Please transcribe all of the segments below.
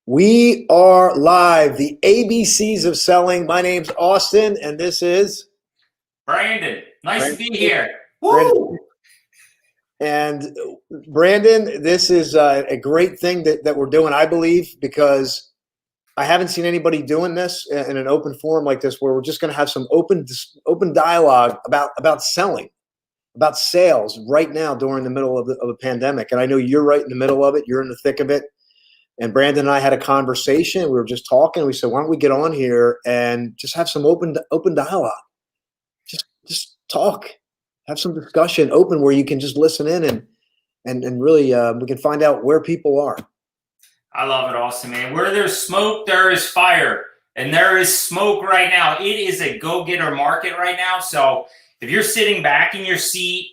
We are live, the ABCs of selling. My name's Austin, and this is Brandon. Nice to Brandon. be here. Brandon. Woo! And Brandon, this is a great thing that we're doing, I believe, because I haven't seen anybody doing this in an open forum like this, where we're just going to have some open dialogue about selling, about sales right now during the middle of a pandemic. And I know you're right in the middle of it. You're in the thick of it. And Brandon and I had a conversation. We were just talking. We said, "Why don't we get on here and just have some open dialogue? Just talk, have some discussion, open where you can just listen in and really we can find out where people are." I love it, Austin, man. Where there's smoke, there is fire. And there is smoke right now. It is a go-getter market right now. So if you're sitting back in your seat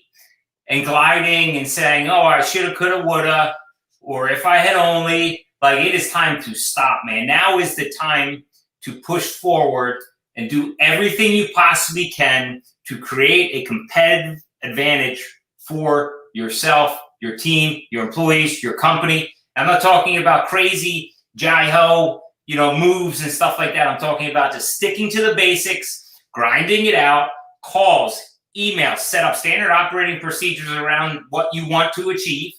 and gliding and saying, oh, I shoulda, coulda, woulda, or if I had only, like, it is time to stop, man. Now is the time to push forward and do everything you possibly can to create a competitive advantage for yourself, your team, your employees, your company. I'm not talking about crazy jai-ho, moves and stuff like that. I'm talking about just sticking to the basics, grinding it out, calls, emails, set up standard operating procedures around what you want to achieve,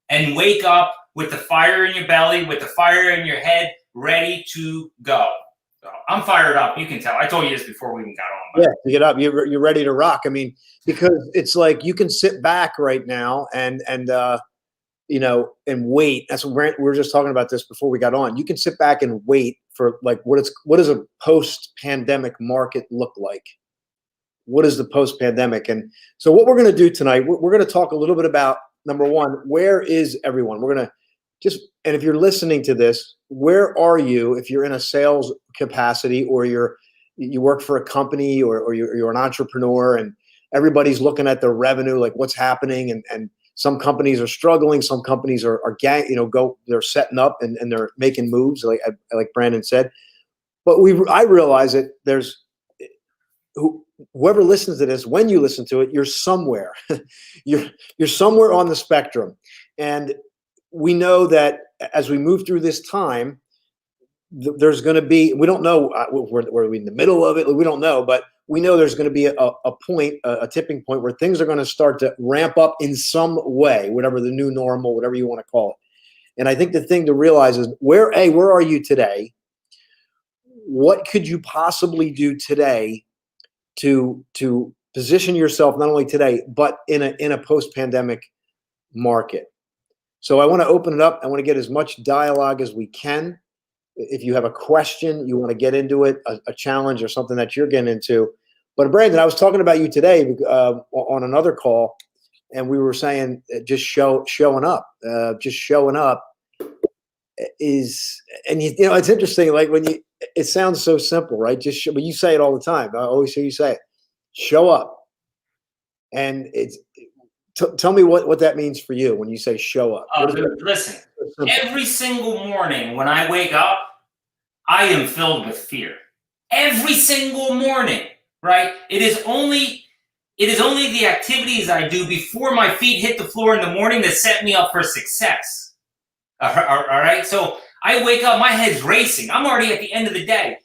and wake up with the fire in your belly, with the fire in your head, ready to go. So I'm fired up. You can tell. I told you this before we even got on. Yeah, you get up. You're ready to rock. I mean, because it's like you can sit back right now and wait. That's what we were just talking about this before we got on. You can sit back and wait for like what does a post-pandemic market look like? What is the post-pandemic? And so what we're going to do tonight, we're going to talk a little bit about, number one, where is everyone? We're going to and if you're listening to this, where are you if you're in a sales capacity, or you work for a company, or you're an entrepreneur, and everybody's looking at their revenue, like what's happening, and some companies are struggling, some companies are they're setting up and they're making moves, like Brandon said. But I realize that there's whoever listens to this, when you listen to it, you're somewhere. you're somewhere on the spectrum. And we know that as we move through this time, there's going to be, we don't know, where we in the middle of it, we don't know, but we know there's going to be a point, a tipping point, where things are going to start to ramp up in some way, whatever the new normal, whatever you want to call it. And I think the thing to realize is where are you today? What could you possibly do today to position yourself not only today, but in a post-pandemic market? So I want to open it up. I want to get as much dialogue as we can. If you have a question, you want to get into it, a challenge or something that you're getting into. But Brandon, I was talking about you today on another call, and we were saying just showing up is, and it's interesting. Like it sounds so simple, right? But you say it all the time. I always hear you say it. Show up, and it's. Tell me what that means for you when you say show up. Listen, every single morning when I wake up, I am filled with fear. Every single morning, right? It is only the activities I do before my feet hit the floor in the morning that set me up for success. All right? So I wake up, my head's racing. I'm already at the end of the day.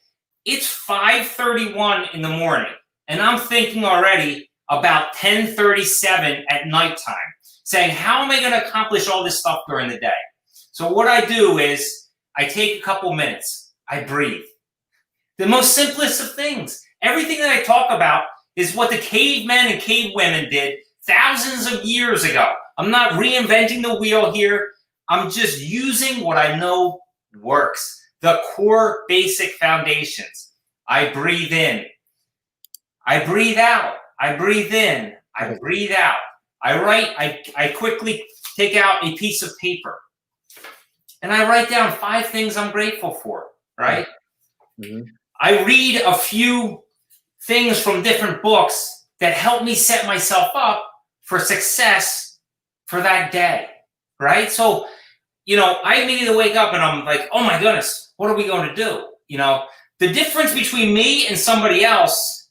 It's 5:31 in the morning, and I'm thinking already about 10:37 at nighttime, saying, how am I going to accomplish all this stuff during the day? So what I do is I take a couple minutes. I breathe. The most simplest of things. Everything that I talk about is what the cavemen and cavewomen did thousands of years ago. I'm not reinventing the wheel here. I'm just using what I know works. The core basic foundations. I breathe in. I breathe out. I breathe in, I breathe out. I write, I quickly take out a piece of paper and I write down 5 things I'm grateful for, right? Mm-hmm. I read a few things from different books that help me set myself up for success for that day, right? So, I immediately wake up and I'm like, oh my goodness, what are we going to do? The difference between me and somebody else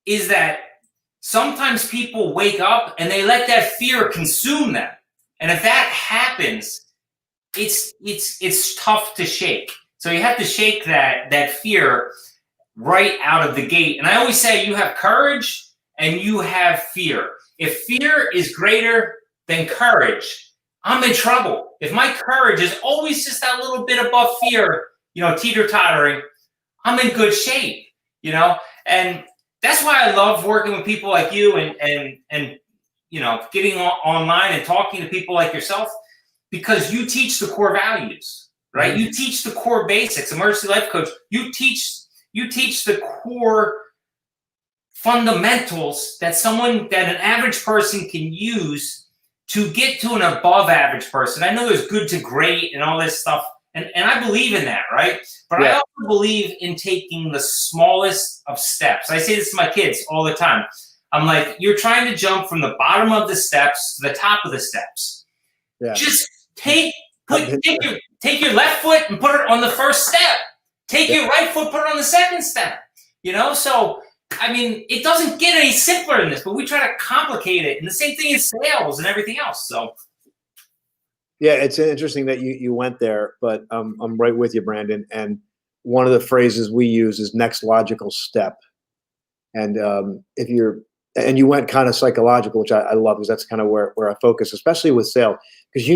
is that sometimes people wake up and they let that fear consume them. And if that happens, it's tough to shake. So you have to shake that fear right out of the gate. And I always say you have courage and you have fear. If fear is greater than courage, I'm in trouble. If my courage is always just that little bit above fear, teeter-tottering, I'm in good shape, and that's why I love working with people like you and getting online and talking to people like yourself, because you teach the core values, right? Mm-hmm. You teach the core basics. Emergency life coach, you teach the core fundamentals that an average person can use to get to an above average person. I know there's good to great and all this stuff, and I believe in that, right? But yeah. I also believe in taking the smallest of steps. I say this to my kids all the time. I'm like, you're trying to jump from the bottom of the steps to the top of the steps. Yeah. Just take your left foot and put it on the first step. Take your right foot, put it on the second step. So I mean, it doesn't get any simpler than this, but we try to complicate it. And the same thing is sales and everything else. So yeah, it's interesting that you went there, but I'm right with you, Brandon. And one of the phrases we use is next logical step. And and you went kind of psychological, which I love, because that's kind of where I focus, especially with sales. Because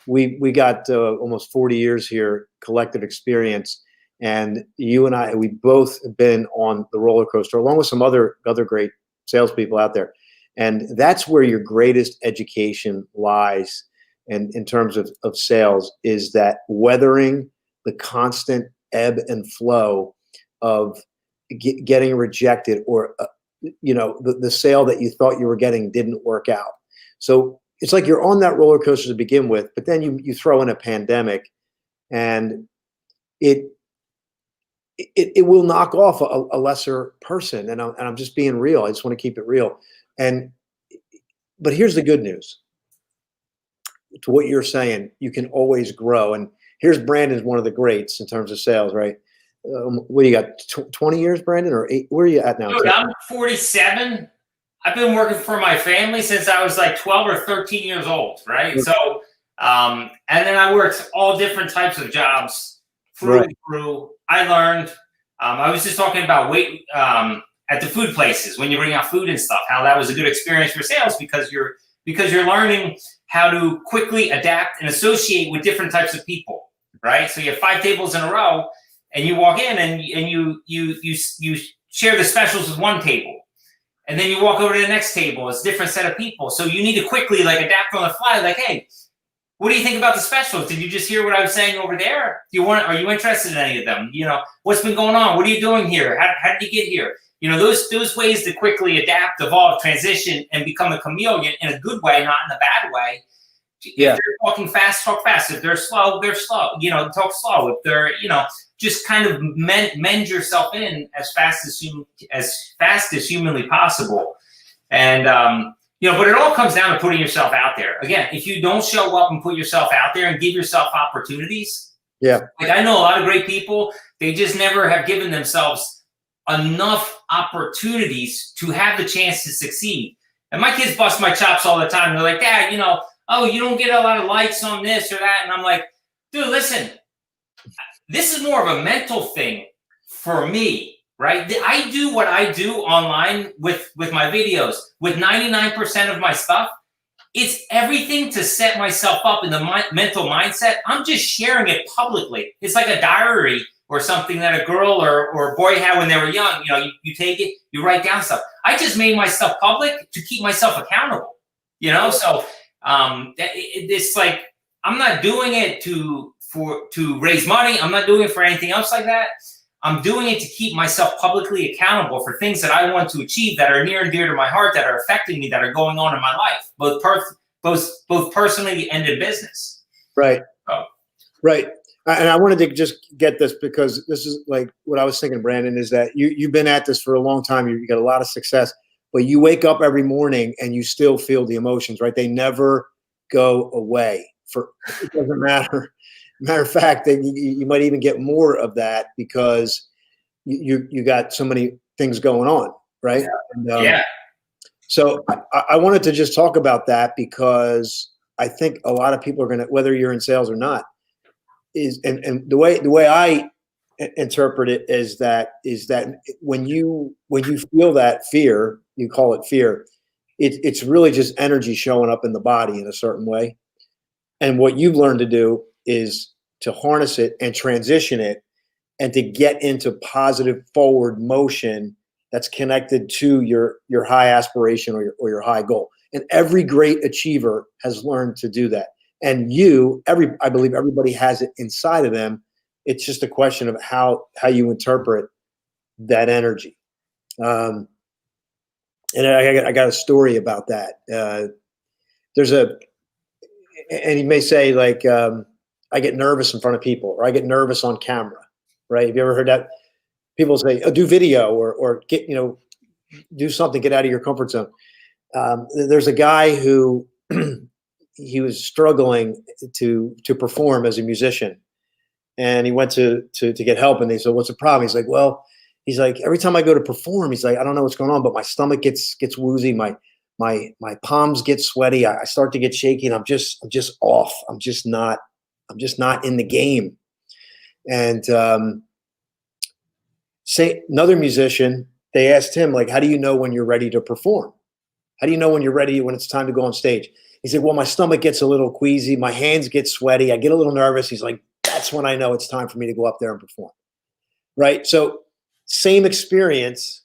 we got almost 40 years here, collective experience. And you and I, we both have been on the roller coaster, along with some other great salespeople out there. And that's where your greatest education lies. And in terms of sales, is that weathering the constant ebb and flow of getting rejected, or the sale that you thought you were getting didn't work out. So it's like you're on that roller coaster to begin with, but then you throw in a pandemic, and it will knock off a lesser person. And I'm just being real. I just want to keep it real. But here's the good news. To what you're saying, you can always grow. And here's Brandon's one of the greats in terms of sales, right? What do you got? 20 years, Brandon, or 8? Where are you at now? Dude, I'm 47. I've been working for my family since I was like 12 or 13 years old, right? Okay. So, and then I worked all different types of jobs through. I learned. I was just talking about at the food places when you bring out food and stuff. How that was a good experience for sales, because you're learning how to quickly adapt and associate with different types of people, right? So you have 5 tables in a row, and you walk in and you share the specials with one table, and then you walk over to the next table. It's a different set of people, so you need to quickly adapt on the fly. Like, hey, what do you think about the specials? Did you just hear what I was saying over there? Are you interested in any of them? What's been going on? What are you doing here? How did you get here? Those ways to quickly adapt, evolve, transition, and become a chameleon in a good way, not in a bad way. Yeah. If they're talking fast, talk fast. If they're slow, they're slow. Talk slow. If they're, just kind of mend yourself in as fast as humanly possible. And but it all comes down to putting yourself out there. Again, if you don't show up and put yourself out there and give yourself opportunities. Yeah. I know a lot of great people, they just never have given themselves enough opportunities to have the chance to succeed. And my kids bust my chops all the time. They're like, Dad, oh, you don't get a lot of likes on this or that. And I'm like, dude, listen, this is more of a mental thing for me, right? I do what I do online with my videos, with 99% of my stuff. It's everything to set myself up in the mental mindset. I'm just sharing it publicly. It's like a diary or something that a girl or boy had when they were young. You take it, you write down stuff. I just made my stuff public to keep myself accountable, So it's like, I'm not doing it to raise money. I'm not doing it for anything else like that. I'm doing it to keep myself publicly accountable for things that I want to achieve, that are near and dear to my heart, that are affecting me, that are going on in my life, both personally and in business. Right. Right. And I wanted to just get this, because this is like what I was thinking, Brandon, is that you've been at this for a long time. You got a lot of success, but you wake up every morning and you still feel the emotions, right? They never go away. It doesn't matter. Matter of fact, that you might even get more of that because you got so many things going on, right? Yeah. So I wanted to just talk about that, because I think a lot of people are going to, whether you're in sales or not, is, and the way I interpret it is that when you feel that fear, you call it fear, it's really just energy showing up in the body in a certain way. And what you've learned to do is to harness it and transition it and to get into positive forward motion that's connected to your high aspiration or your high goal. And every great achiever has learned to do that. And I believe everybody has it inside of them. It's just a question of how you interpret that energy. And I got a story about that. And you may say, like, I get nervous in front of people, or I get nervous on camera, right? Have you ever heard that? People say, oh, do video or get, do something, get out of your comfort zone. There's a guy who he was struggling to perform as a musician, and he went to get help, and they said, what's the problem? He's like, well, every time I go to perform, he's like, I don't know what's going on, but my stomach gets woozy, my palms get sweaty, I start to get shaky, and I'm just off. I'm just not in the game. And say another musician, they asked him, like, how do you know when you're ready to perform? How do you know when you're ready, when it's time to go on stage? He said, well, my stomach gets a little queasy, my hands get sweaty, I get a little nervous. He's like, that's when I know it's time for me to go up there and perform. Right? So same experience,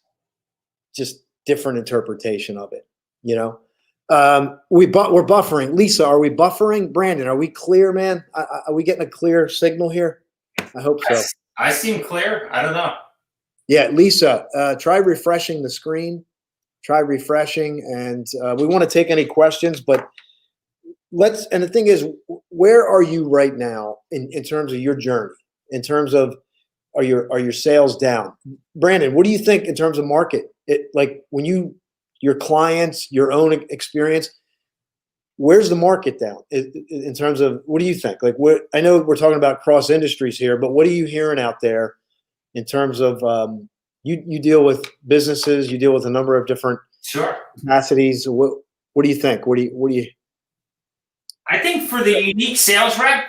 just different interpretation of it, we're buffering. Lisa, are we buffering? Brandon, are we clear, man? Are we getting a clear signal here? I hope so. I seem clear. I don't know. Yeah, Lisa, try refreshing the screen. Try refreshing, and we want to take any questions, but and the thing is, where are you right now in terms of your journey? In terms of, are your sales down? Brandon, what do you think in terms of market? Like when your clients, your own experience, where's the market down in terms of, what do you think? Like, I know we're talking about cross industries here, but what are you hearing out there in terms of, you deal with businesses, you deal with a number of different capacities. What do you think? What do you? I think for the unique sales rep,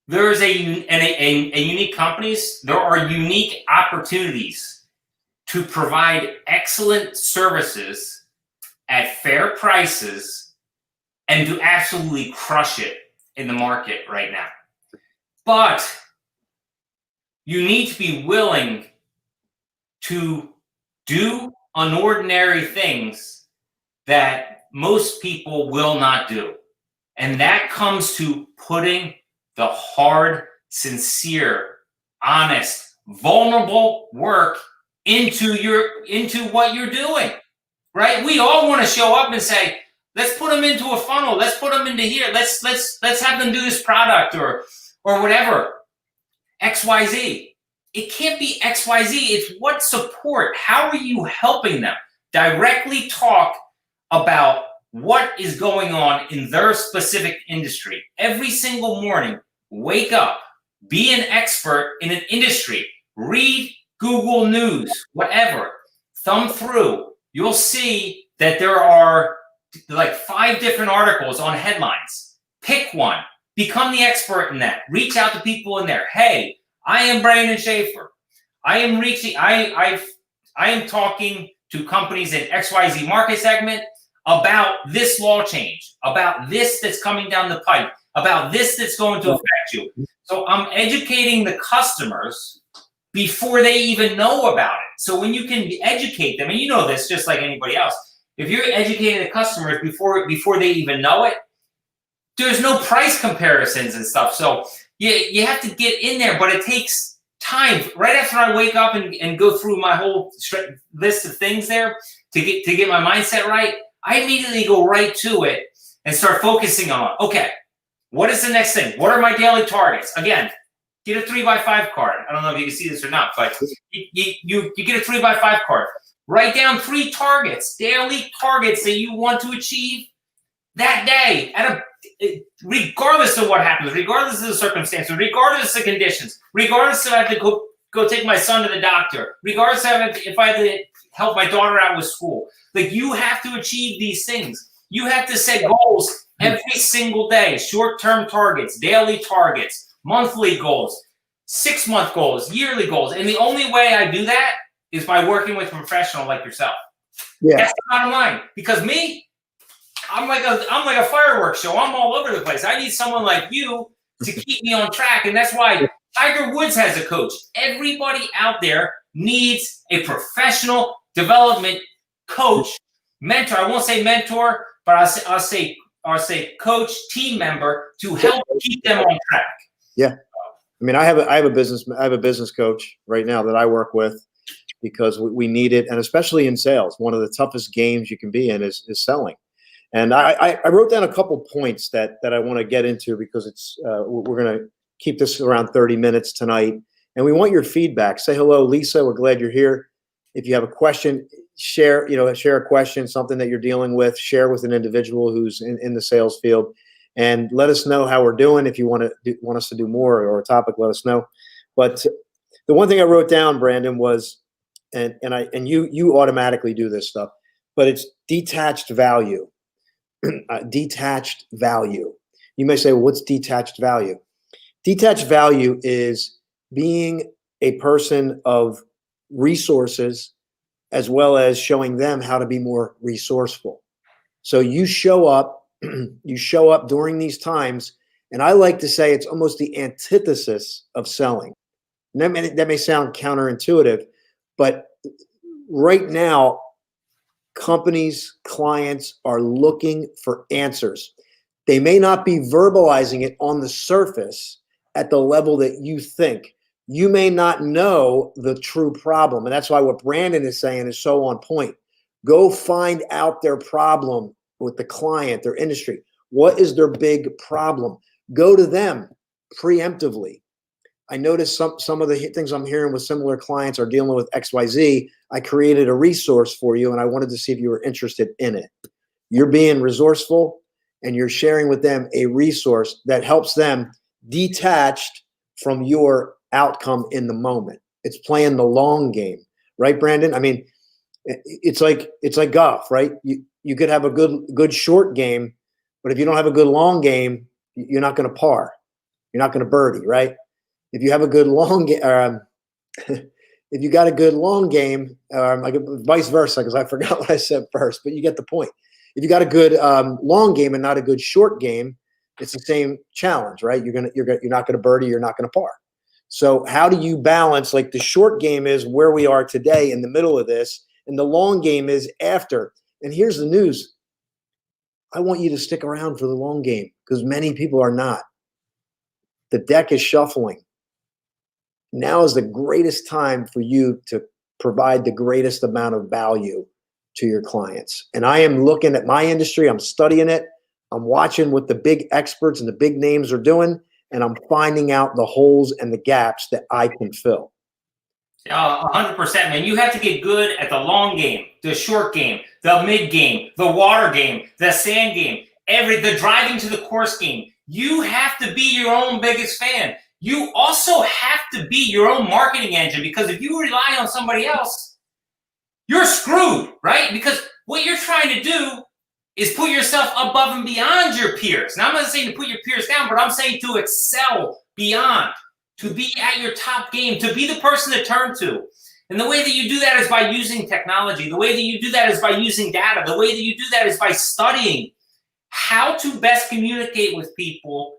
there is a unique companies. There are unique opportunities to provide excellent services at fair prices and to absolutely crush it in the market right now. But you need to be willing to do unordinary things that most people will not do. And that comes to putting the hard, sincere, honest, vulnerable work into what you're doing, right? We all want to show up and say, let's put them into a funnel. Let's put them into here. Let's have them do this product or whatever, XYZ. It can't be XYZ. It's what support. How are you helping them? Directly talk about what is going on in their specific industry. Every single morning, wake up, be an expert in an industry, read Google News, whatever, thumb through. You'll see that there are like 5 different articles on headlines. Pick one, become the expert in that. Reach out to people in there. Hey, I am Brandon Schaefer. I am talking to companies in XYZ market segment about this law change, about this that's coming down the pipe, about this that's going to affect you. So I'm educating the customers before they even know about it. So when you can educate them, and you know this just like anybody else, if you're educating the customers before they even know it, there's no price comparisons and stuff. So you have to get in there, but it takes time. Right after I wake up and go through my whole list of things there to get my mindset right, I immediately go right to it and start focusing on, okay, what is the next thing? What are my daily targets? Again, get a 3x5 card. I don't know if you can see this or not, but you get a 3x5 card. Write down 3 targets, daily targets that you want to achieve that day, regardless of what happens, regardless of the circumstances, regardless of the conditions, regardless if I have to go take my son to the doctor, regardless if I have to help my daughter out with school. Like, you have to achieve these things. You have to set goals every single day, short-term targets, daily targets, monthly goals, 6-month goals, yearly goals. And the only way I do that is by working with a professional like yourself. Yeah. That's the bottom line. Because me, I'm like a fireworks show. I'm all over the place. I need someone like you to keep me on track. And that's why Tiger Woods has a coach. Everybody out there needs a professional development coach, mentor. I won't say mentor, but I'll say coach, team member to help keep them on track. Yeah. I mean, I have a business coach right now that I work with because we need it. And especially in sales, one of the toughest games you can be in is selling. And I wrote down a couple points that I want to get into because it's we're going to keep this around 30 minutes tonight. And we want your feedback. Say hello, Lisa. We're glad you're here. If you have a question, share a question, something that you're dealing with, share with an individual who's in the sales field, and let us know how we're doing. If you want us to do more or a topic, let us know. But the one thing I wrote down, Brandon, was, and you automatically do this stuff, but it's detached value. Detached value. You may say, well, what's detached value? Detached value is being a person of resources as well as showing them how to be more resourceful. So you show up during these times, and I like to say it's almost the antithesis of selling. And that may sound counterintuitive, but right now, companies, clients are looking for answers. They may not be verbalizing it on the surface at the level that you think. You may not know the true problem. And that's why what Brandon is saying is so on point. Go find out their problem with the client, their industry. What is their big problem? Go to them preemptively. I noticed some of the things I'm hearing with similar clients are dealing with XYZ. I created a resource for you, and I wanted to see if you were interested in it. You're being resourceful, and you're sharing with them a resource that helps them detached from your outcome in the moment. It's playing the long game, right, Brandon? I mean, it's like golf, right? You could have a good short game, but if you don't have a good long game, you're not going to par. You're not going to birdie, right? If you have a good long game, if you got a good long game, like vice versa, because I forgot what I said first, but you get the point. If you got a good long game and not a good short game, it's the same challenge, right? You're not going to birdie, you're not going to par. So how do you balance? Like the short game is where we are today in the middle of this, and the long game is after. And here's the news. I want you to stick around for the long game because many people are not. The deck is shuffling. Now is the greatest time for you to provide the greatest amount of value to your clients. And I am looking at my industry. I'm studying it. I'm watching what the big experts and the big names are doing, and I'm finding out the holes and the gaps that I can fill. 100%, man. You have to get good at the long game, the short game, the mid game, the water game, the sand game, the driving to the course game. You have to be your own biggest fan. You also have to be your own marketing engine, because if you rely on somebody else, you're screwed, right? Because what you're trying to do is put yourself above and beyond your peers. Now, I'm not saying to put your peers down, but I'm saying to excel beyond, to be at your top game, to be the person to turn to. And the way that you do that is by using technology. The way that you do that is by using data. The way that you do that is by studying how to best communicate with people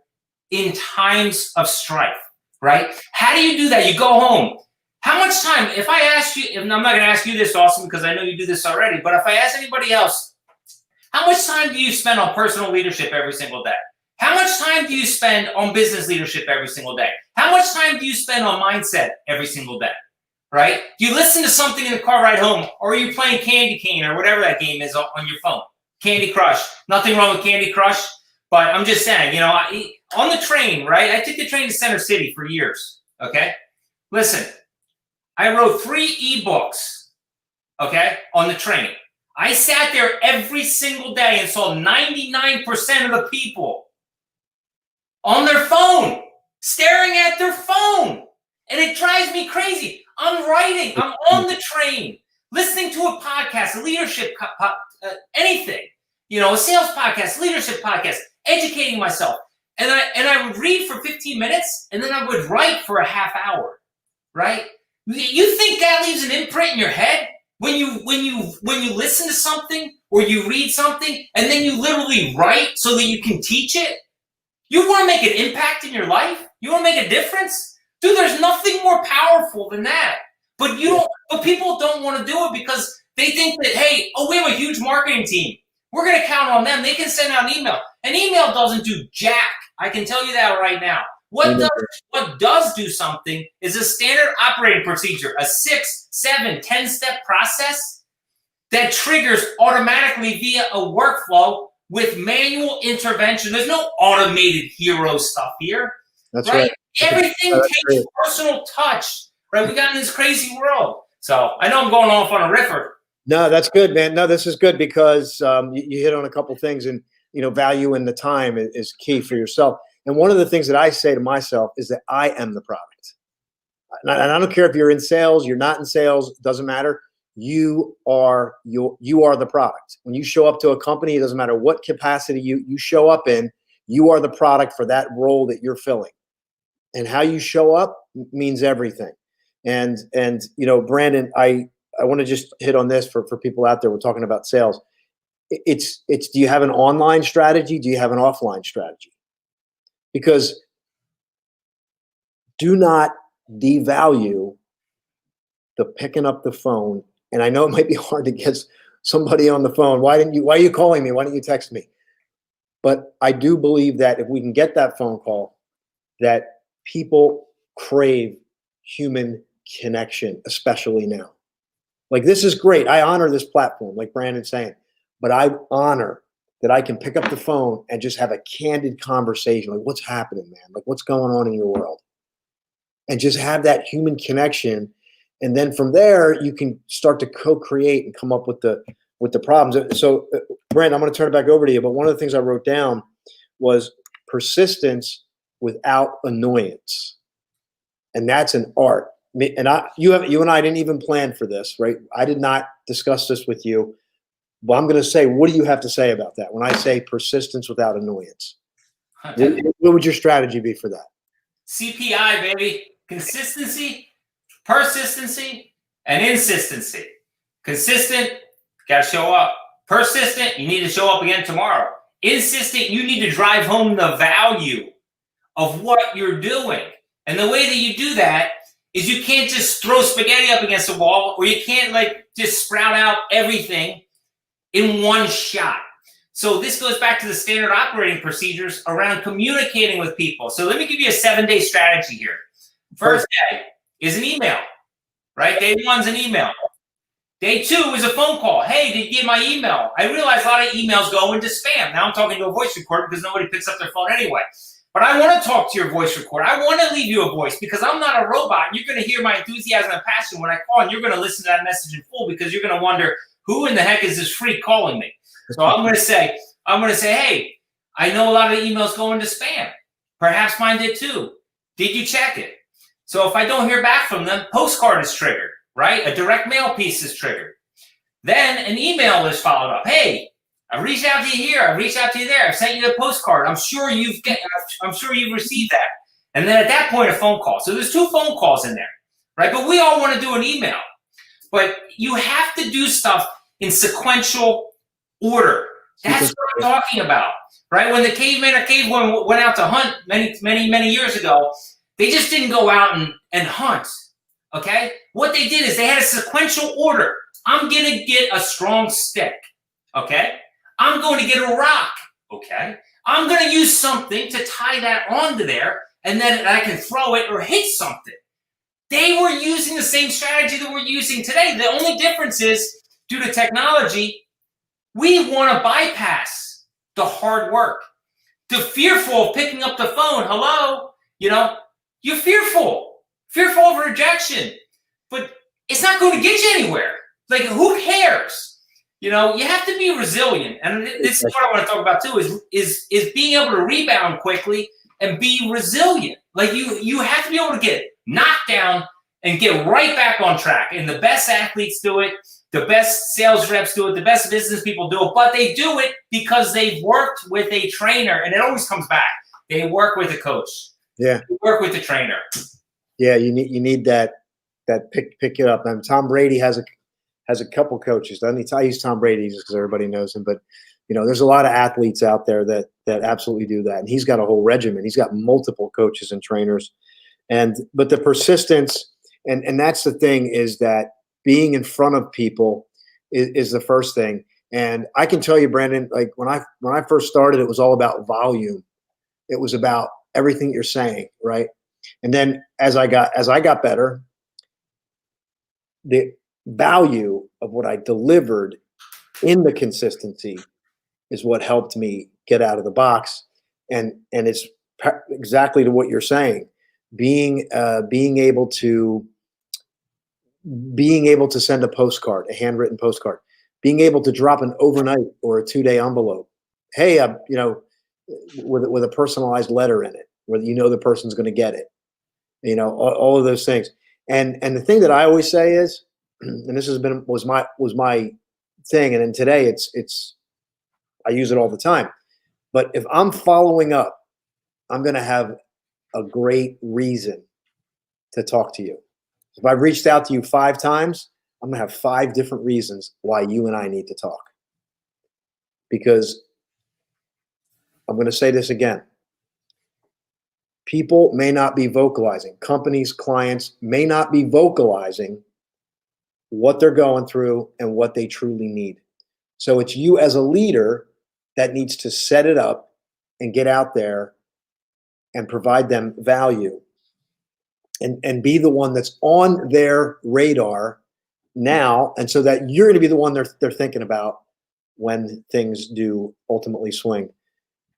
in times of strife, right? How do you do that? You go home. How much time, if I ask you, and I'm not going to ask you this, Austin, because I know you do this already, but if I ask anybody else, how much time do you spend on personal leadership every single day? How much time do you spend on business leadership every single day? How much time do you spend on mindset every single day, right? Do you listen to something in the car ride home, or are you playing Candy Cane or whatever that game is on your phone? Candy Crush. Nothing wrong with Candy Crush, but I'm just saying, on the train, right? I took the train to Center City for years, okay? Listen, I wrote 3 ebooks, okay, on the train. I sat there every single day and saw 99% of the people on their phone, staring at their phone. And it drives me crazy. I'm writing. I'm on the train, listening to a podcast, a leadership, anything. A sales podcast, leadership podcast. educating myself. And I would read for 15 minutes, and then I would write for a half hour, right? You think that leaves an imprint in your head when you listen to something or you read something, and then you literally write so that you can teach it? You want to make an impact in your life? You want to make a difference? Dude, there's nothing more powerful than that. But people don't want to do it because they think that, hey, we have a huge marketing team. We're going to count on them. They can send out an email. An email doesn't do jack. I can tell you that right now. What does do something is a standard operating procedure, a 6, 7, 10-step process that triggers automatically via a workflow with manual intervention. There's no automated hero stuff here. That's right. Everything takes personal touch. Right? We got in this crazy world. So I know I'm going off on a riffer. No, that's good, man. No, this is good because you hit on a couple things, and value in the time is key for yourself. And one of the things that I say to myself is that I am the product. And I don't care if you're in sales, you're not in sales, it doesn't matter. You are the product. When you show up to a company, it doesn't matter what capacity you show up in, you are the product for that role that you're filling. And how you show up means everything. And Brandon, I want to just hit on this for people out there. We're talking about sales. It's do you have an online strategy? Do you have an offline strategy? Because do not devalue the picking up the phone. And I know it might be hard to get somebody on the phone. Why are you calling me? Why don't you text me? But I do believe that if we can get that phone call, that people crave human connection, especially now. Like, this is great. I honor this platform, like Brandon's saying, but I honor that I can pick up the phone and just have a candid conversation. Like, what's happening, man? Like, what's going on in your world? And just have that human connection. And then from there, you can start to co-create and come up with the problems. So, Brandon, I'm going to turn it back over to you. But one of the things I wrote down was persistence without annoyance. And that's an art. And you and I didn't even plan for this, right? I did not discuss this with you. But I'm going to say, what do you have to say about that? When I say persistence without annoyance, what would your strategy be for that? CPI, baby. Consistency, persistency, and insistency. Consistent, got to show up. Persistent, you need to show up again tomorrow. Insistent, you need to drive home the value of what you're doing. And the way that you do that is you can't just throw spaghetti up against the wall, or you can't just sprout out everything in one shot. So this goes back to the standard operating procedures around communicating with people. So let me give you a 7-day strategy here. First day is an email, right? Day 1's an email. Day 2 is a phone call. Hey, did you get my email? I realize a lot of emails go into spam. Now I'm talking to a voice recorder because nobody picks up their phone anyway. But I want to talk to your voice recorder. I want to leave you a voice because I'm not a robot. You're going to hear my enthusiasm and passion when I call, and you're going to listen to that message in full because you're going to wonder, who in the heck is this freak calling me? So I'm going to say, hey, I know a lot of the emails go into spam. Perhaps mine did too. Did you check it? So if I don't hear back from them, postcard is triggered, right? A direct mail piece is triggered. Then an email is followed up. Hey, I reached out to you here. I reached out to you there. I sent you the postcard. I'm sure you've received that. And then at that point, a phone call. So there's 2 phone calls in there, right? But we all want to do an email. But you have to do stuff in sequential order. That's what I'm talking about, right? When the caveman or cavewoman went out to hunt many years ago, they just didn't go out and hunt, okay? What they did is they had a sequential order. I'm going to get a strong stick, okay? I'm going to get a rock, okay? I'm going to use something to tie that onto there, and then I can throw it or hit something. They were using the same strategy that we're using today. The only difference is, due to technology, we want to bypass the hard work. The fearful of picking up the phone. Hello? You're fearful of rejection, but it's not going to get you anywhere. Like, who cares? You have to be resilient. And this is what I want to talk about too, is being able to rebound quickly and be resilient. Like, you have to be able to get knocked down and get right back on track. And the best athletes do it. The best sales reps do it. The best business people do it. But they do it because they've worked with a trainer. And it always comes back. They work with a coach. Yeah. They work with the trainer. Yeah, you need that pick it up. And Tom Brady has a couple coaches. I use Tom Brady just because everybody knows him. But, there's a lot of athletes out there that absolutely do that. And he's got a whole regimen. He's got multiple coaches and trainers. But the persistence, and that's the thing, is that being in front of people is the first thing. And I can tell you, Brandon, like when I first started, it was all about volume. It was about everything you're saying, right? And then as I got better, the value of what I delivered in the consistency is what helped me get out of the box. And it's exactly to what you're saying. Being able to send a postcard, a handwritten postcard, being able to drop an overnight or a 2-day envelope. Hey, with a personalized letter in it, where the person's going to get it. All of those things. And the thing that I always say is, and this was my thing, and then today it's I use it all the time. But if I'm following up, I'm going to have a great reason to talk to you. If I've reached out to you 5 times, I'm going to have 5 different reasons why you and I need to talk. Because I'm going to say this again. People may not be vocalizing. Companies, clients may not be vocalizing what they're going through and what they truly need. So it's you as a leader that needs to set it up and get out there and provide them value and be the one that's on their radar now. And so that you're going to be the one they're thinking about when things do ultimately swing.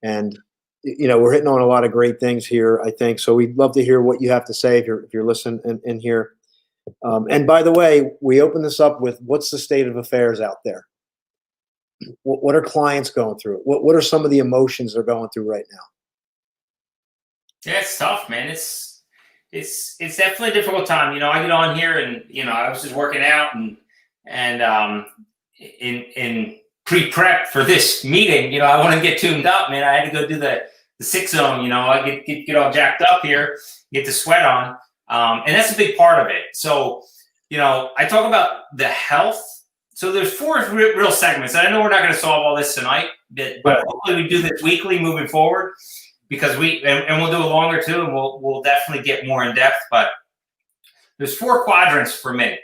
And we're hitting on a lot of great things here, I think. So we'd love to hear what you have to say if you're listening in here. And by the way, we open this up with what's the state of affairs out there? What are clients going through? What are some of the emotions they're going through right now? Yeah, it's tough, man. It's definitely a difficult time. I get on here and I was just working out and in pre-prep for this meeting, I want to get tuned up, man. I had to go do the 6 zone. I get all jacked up here, get the sweat on, and that's a big part of it. So I talk about the health. So there's 4 real segments. And I know we're not going to solve all this tonight, but hopefully we do this weekly moving forward, because and we'll do it longer too, and we'll definitely get more in depth. But there's 4 quadrants for me.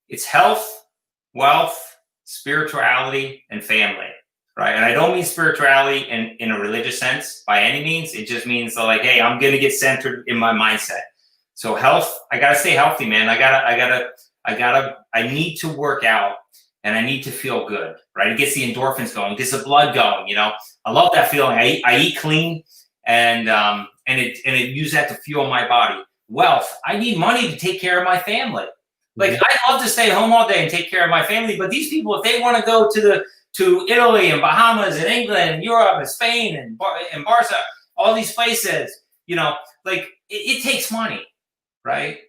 It's health, wealth, spirituality, and family, right? And I don't mean spirituality in a religious sense by any means. It just means like, hey, I'm going to get centered in my mindset. So health, I got to stay healthy, man. I need to work out and I need to feel good, right? It gets the endorphins going, gets the blood going. I love that feeling. I eat clean and it use that to fuel my body. Wealth, I need money to take care of my family. Like, I love to stay home all day and take care of my family, but these people, if they want to go to Italy and Bahamas and England and Europe and Spain and Barca, all these places, it takes money, right?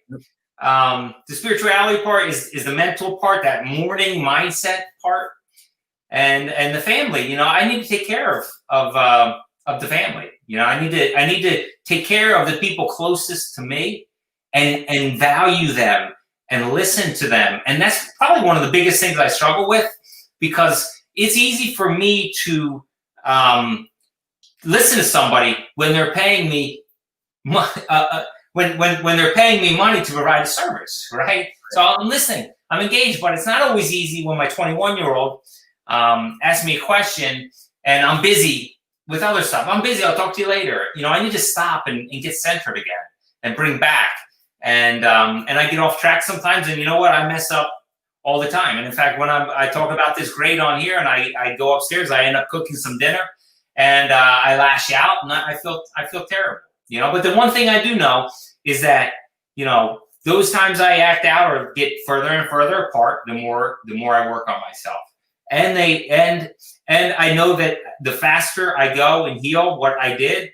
The spirituality part is the mental part, that morning mindset part, and the family. I need to take care of the family. I need to take care of the people closest to me and value them and listen to them. And that's probably one of the biggest things I struggle with, because it's easy for me to listen to somebody when they're paying me when they're paying me money to provide a service, right? So I'm listening, I'm engaged, but it's not always easy when my 21-year-old asks me a question and I'm busy with other stuff. I'm busy, I'll talk to you later. I need to stop and get centered again and bring back. And I get off track sometimes, and you know what? I mess up all the time. And in fact, when I talk about this grade on here and I go upstairs, I end up cooking some dinner and I lash out and I feel terrible. But the one thing I do know is that, those times I act out or get further and further apart, the more I work on myself. And I know that the faster I go and heal what I did,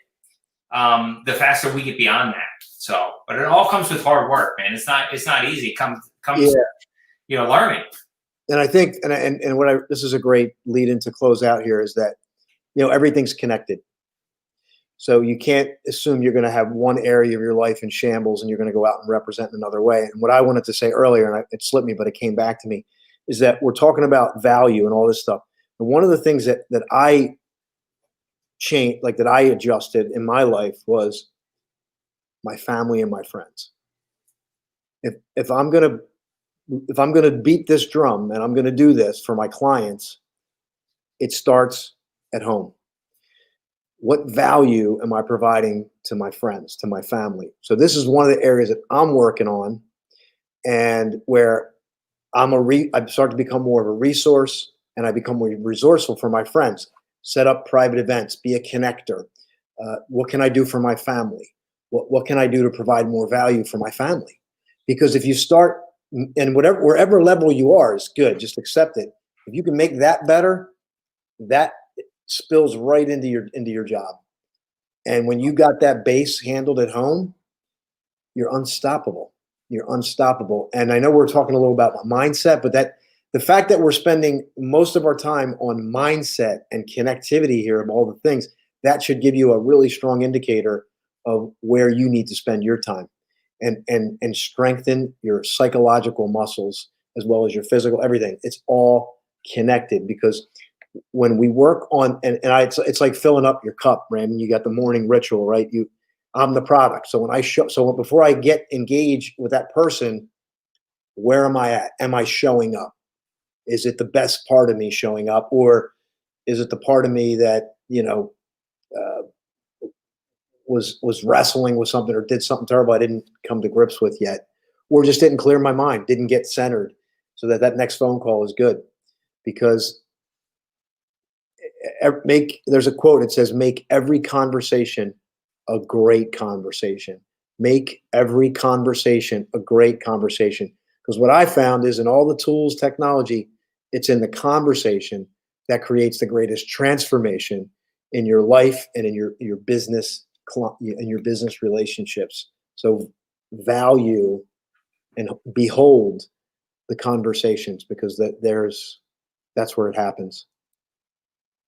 the faster we get beyond that. So, but it all comes with hard work, man. It's not easy. It comes learning. And I think, and what this is a great lead in to close out here is that, everything's connected. So you can't assume you're going to have one area of your life in shambles and you're going to go out and represent in another way. And what I wanted to say earlier, and it slipped me, but it came back to me, is that we're talking about value and all this stuff. And one of the things that I changed, like that I adjusted in my life, was my family and my friends. If I'm gonna beat this drum and I'm gonna do this for my clients, it starts at home. What value am I providing to my friends, to my family? So this is one of the areas that I'm working on, and where I start to become more of a resource, and I become more resourceful for my friends. Set up private events, be a connector. What can I do for my family? What can I do to provide more value for my family? Because if you start, and wherever level you are is good, just accept it. If you can make that better, that spills right into your job. And when you got that base handled at home, you're unstoppable. You're unstoppable. And I know we're talking a little about mindset, but the fact that we're spending most of our time on mindset and connectivity here of all the things, that should give you a really strong indicator of where you need to spend your time, and strengthen your psychological muscles as well as your physical, everything. It's all connected, because when we work on, it's like filling up your cup, Brandon. You got the morning ritual, right? I'm the product. So before I get engaged with that person, where am I at? Am I showing up? Is it the best part of me showing up, or is it the part of me that was wrestling with something or did something terrible I didn't come to grips with yet, or just didn't clear my mind, didn't get centered, so that next phone call is good? Because there's a quote, it says, make every conversation a great conversation. Make every conversation a great conversation. Because what I found is, in all the tools, technology, it's in the conversation that creates the greatest transformation in your life and in your business, in your business relationships. So value and behold the conversations, because that's where it happens.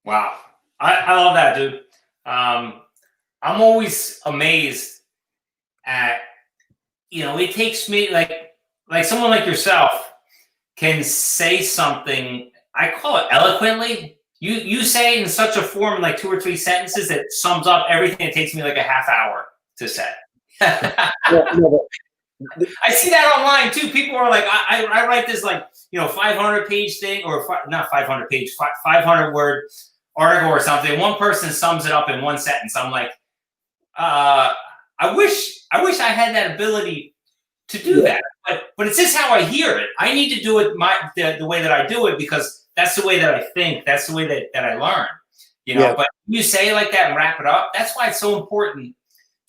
Wow. I love that, dude. I'm always amazed at, it takes me like someone like yourself can say something, I call it eloquently. You say it in such a form, in like 2 or 3 sentences, that sums up everything. It takes me like a half hour to say. I see that online too. People are like, I write this 500 page thing, or not 500 page, 500 word article or something. One person sums it up in 1 sentence. I'm like, I wish I had that ability to do that, but it's just how I hear it. I need to do it the way that I do it, because that's the way that I think. That's the way that I learn. But you say it like that and wrap it up. That's why it's so important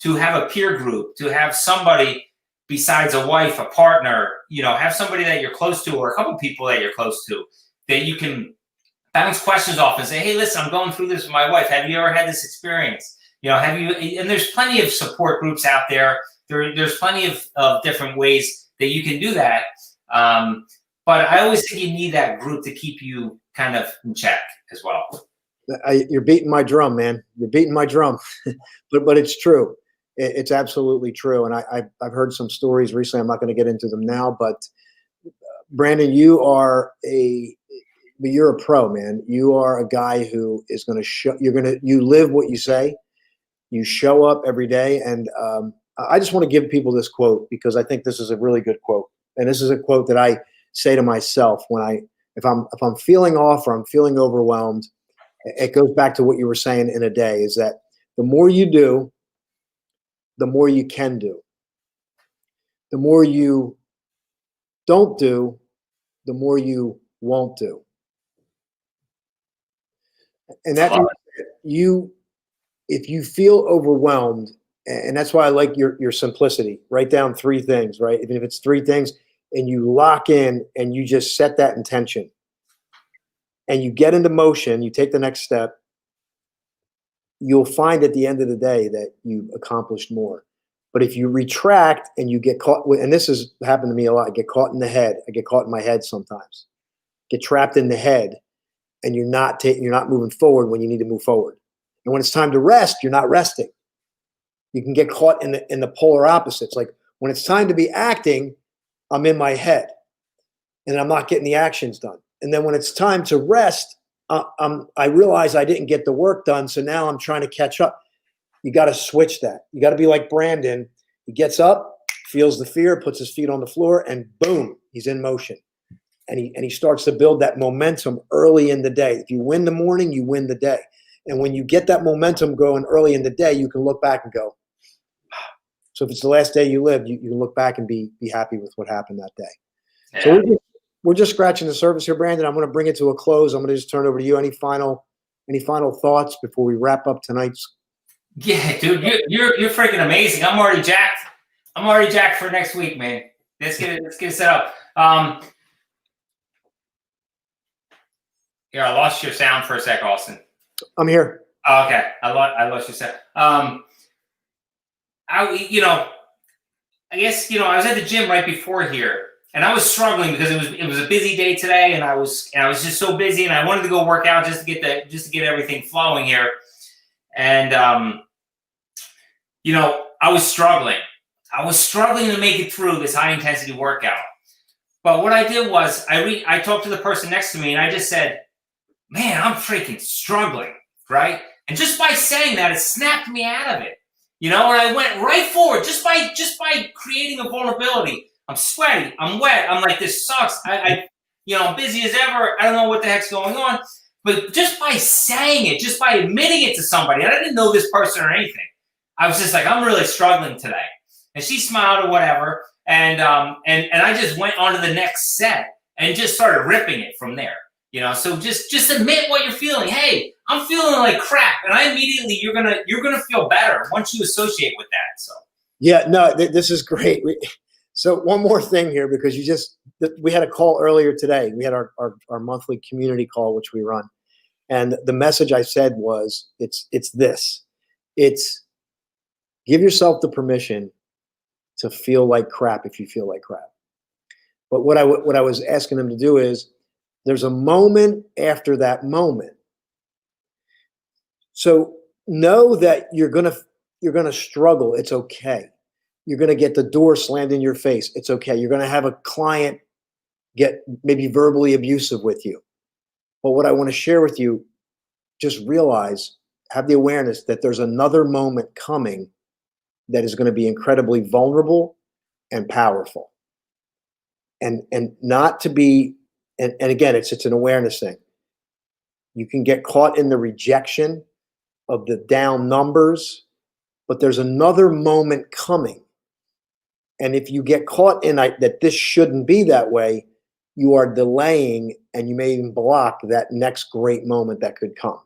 to have a peer group, to have somebody besides a wife, a partner, have somebody that you're close to, or a couple people that you're close to, that you can bounce questions off and say, hey, listen, I'm going through this with my wife. Have you ever had this experience? Have you? And there's plenty of support groups out there. There's plenty of different ways that you can do that. But I always think you need that group to keep you kind of in check as well. You're beating my drum, man. You're beating my drum. but it's true. It's absolutely true. And I've heard some stories recently. I'm not going to get into them now, but Brandon, you're a pro, man. You are a guy who is going to show. You live what you say. You show up every day. And I just want to give people this quote, because I think this is a really good quote. And this is a quote that I say to myself if I'm feeling off or I'm feeling overwhelmed. It goes back to what you were saying in a day, is that the more you do, the more you can do. The more you don't do, the more you won't do. And that means if you feel overwhelmed, and that's why I like your simplicity, write down 3 things, right? Even if it's 3 things, and you lock in and you just set that intention, and you get into motion, you take the next step, you'll find at the end of the day that you've accomplished more. But if you retract and you get caught, and this has happened to me a lot, I get caught in the head. I get caught in my head sometimes. get trapped in the head, and you're not moving forward when you need to move forward. And when it's time to rest, you're not resting. You can get caught in the polar opposites. Like when it's time to be acting, I'm in my head and I'm not getting the actions done. And then when it's time to rest, I realize I didn't get the work done. So now I'm trying to catch up. You got to switch that. You got to be like Brandon. He gets up, feels the fear, puts his feet on the floor, and boom, he's in motion. And he starts to build that momentum early in the day. If you win the morning, you win the day. And when you get that momentum going early in the day, you can look back and go. So if it's the last day you live, you can look back and be happy with what happened that day. Yeah. So we're just scratching the surface here, Brandon. I'm going to bring it to a close. I'm going to just turn it over to you. Any final thoughts before we wrap up tonight's? Yeah, dude, you're freaking amazing. I'm already jacked. For next week, man. Let's get it set up. Here, I lost your sound for a sec, Austin. I'm here. Oh, okay, I lost your sound. I guess I was at the gym right before here, and I was struggling because it was a busy day today, and I was just so busy, and I wanted to go work out just to get everything flowing here, and I was struggling. I was struggling to make it through this high intensity workout. But what I did was I talked to the person next to me, and I just said, "Man, I'm freaking struggling," right? And just by saying that, it snapped me out of it. And I went right forward just by creating a vulnerability. I'm sweaty. I'm wet. I'm like, this sucks. I'm busy as ever. I don't know what the heck's going on. But just by saying it, just by admitting it to somebody, and I didn't know this person or anything, I was just like, I'm really struggling today. And she smiled or whatever, and I just went on to the next set and just started ripping it from there. So just admit what you're feeling. Hey, I'm feeling like crap, and I immediately you're gonna feel better once you associate with that. So yeah, no, this is great. So one more thing here, because we had a call earlier today. We had our monthly community call, which we run, and the message I said was it's give yourself the permission to feel like crap if you feel like crap. But what I was asking them to do is, there's a moment after that moment. So know that you're gonna struggle. It's okay. You're gonna get the door slammed in your face. It's okay. You're gonna have a client get maybe verbally abusive with you. But what I want to share with you, just realize, have the awareness that there's another moment coming that is going to be incredibly vulnerable and powerful. And not to be, and again, it's an awareness thing. You can get caught in the rejection of the down numbers, but there's another moment coming. And if you get caught in that this shouldn't be that way, you are delaying, and you may even block that next great moment that could come.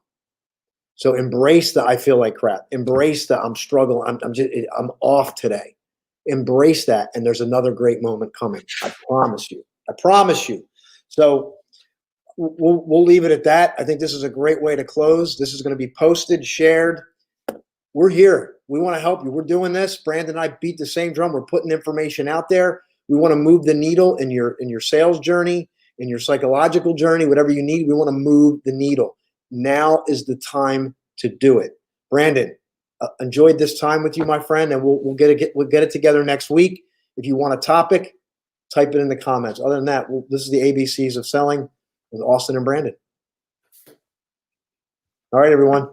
So embrace the I feel like crap. Embrace the I'm struggling. I'm off today. Embrace that, and there's another great moment coming. I promise you. I promise you. So we'll leave it at that. I think this is a great way to close. This is going to be posted, shared. We're here. We want to help you. We're doing this. Brandon and I beat the same drum. We're putting information out there. We want to move the needle in your sales journey, in your psychological journey, whatever you need. We want to move the needle. Now is the time to do it. Brandon, enjoyed this time with you, my friend, and we'll get it together next week. If you want a topic, type it in the comments. Other than that, this is the ABCs of selling with Austin and Brandon. All right, everyone.